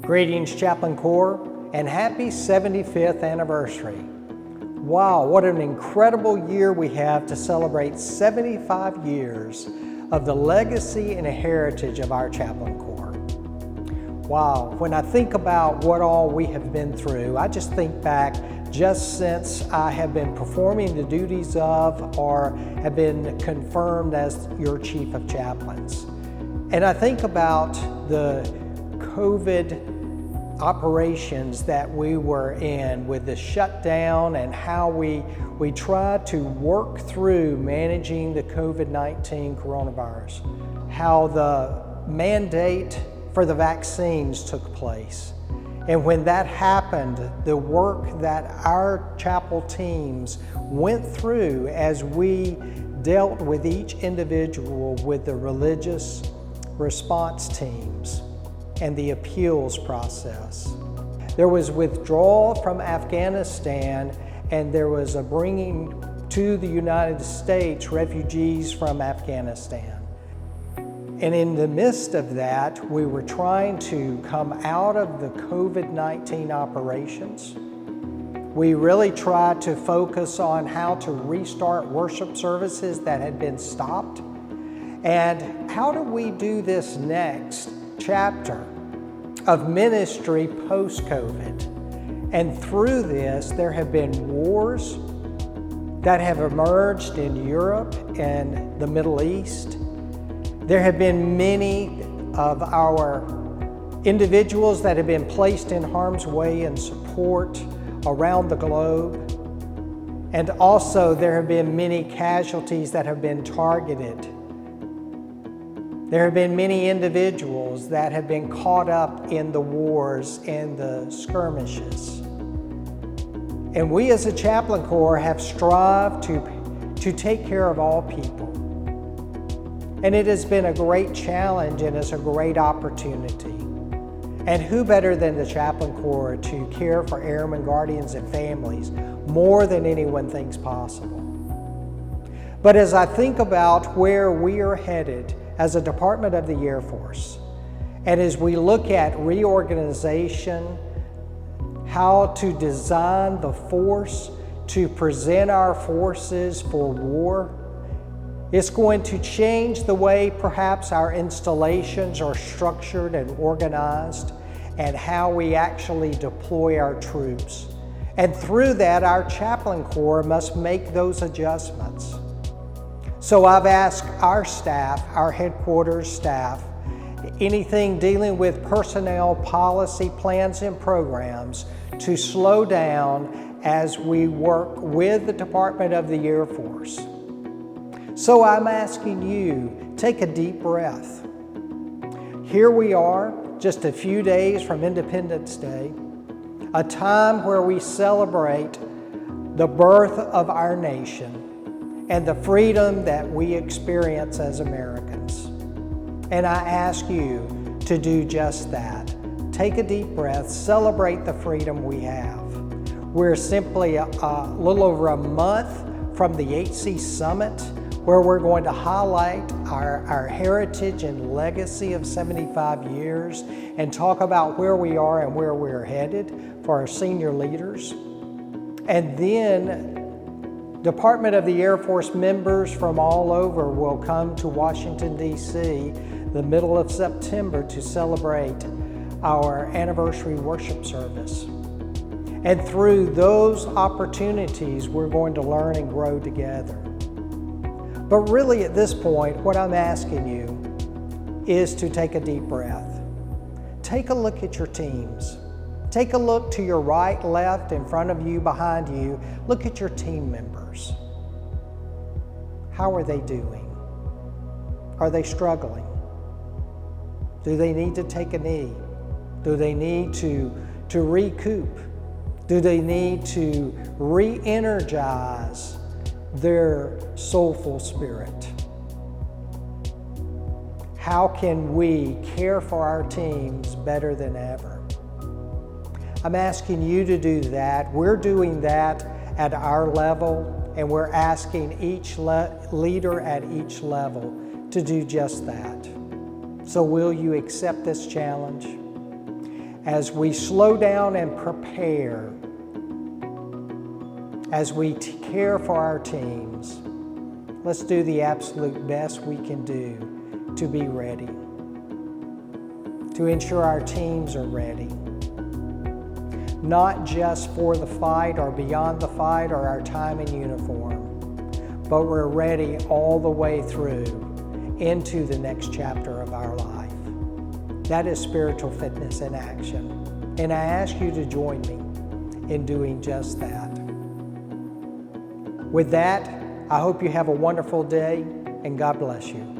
Greetings, Chaplain Corps, and happy 75th anniversary. Wow, what an incredible year we have to celebrate 75 years of the legacy and heritage of our Chaplain Corps. Wow, when I think about what all we have been through, I just think back just since I have been performing the duties of or have been confirmed as your Chief of Chaplains. And I think about the COVID operations that we were in with the shutdown and how we tried to work through managing the COVID-19 coronavirus, how the mandate for the vaccines took place. And when that happened, the work that our chapel teams went through as we dealt with each individual with the religious response teams and the appeals process. There was withdrawal from Afghanistan, and there was a bringing to the United States refugees from Afghanistan. And in the midst of that, we were trying to come out of the COVID-19 operations. We really tried to focus on how to restart worship services that had been stopped. And how do we do this next chapter of ministry post-COVID? And through this, there have been wars that have emerged in Europe and the Middle East. There have been many of our individuals that have been placed in harm's way in support around the globe. And also there have been many casualties that have been targeted. There have been many individuals that have been caught up in the wars and the skirmishes. And we as a Chaplain Corps have strived to take care of all people. And it has been a great challenge and it's a great opportunity. And who better than the Chaplain Corps to care for airmen, guardians, and families more than anyone thinks possible. But as I think about where we are headed as a Department of the Air Force, and as we look at reorganization, how to design the force to present our forces for war, it's going to change the way perhaps our installations are structured and organized and how we actually deploy our troops. And through that, our Chaplain Corps must make those adjustments. So I've asked our staff, our headquarters staff, anything dealing with personnel, policy, plans, and programs to slow down as we work with the Department of the Air Force. So I'm asking you, take a deep breath. Here we are, just a few days from Independence Day, a time where we celebrate the birth of our nation and the freedom that we experience as Americans. And I ask you to do just that. Take a deep breath, celebrate the freedom we have. We're simply a little over a month from the HC Summit, where we're going to highlight our heritage and legacy of 75 years and talk about where we are and where we're headed for our senior leaders. And then Department of the Air Force members from all over will come to Washington, D.C. the middle of September to celebrate our anniversary worship service. And through those opportunities, we're going to learn and grow together. But really at this point, what I'm asking you is to take a deep breath. Take a look at your teams. Take a look to your right, left, in front of you, behind you. Look at your team members. How are they doing? Are they struggling? Do they need to take a knee? Do they need to recoup? Do they need to re-energize their soulful spirit? How can we care for our teams better than ever? I'm asking you to do that. We're doing that at our level, and we're asking each leader at each level to do just that. So will you accept this challenge? as we slow down and prepare, as we care for our teams, let's do the absolute best we can do to be ready, to ensure our teams are ready, not just for the fight or beyond the fight or our time in uniform, but we're ready all the way through into the next chapter of our life. That is spiritual fitness in action. And I ask you to join me in doing just that. With that, I hope you have a wonderful day, and God bless you.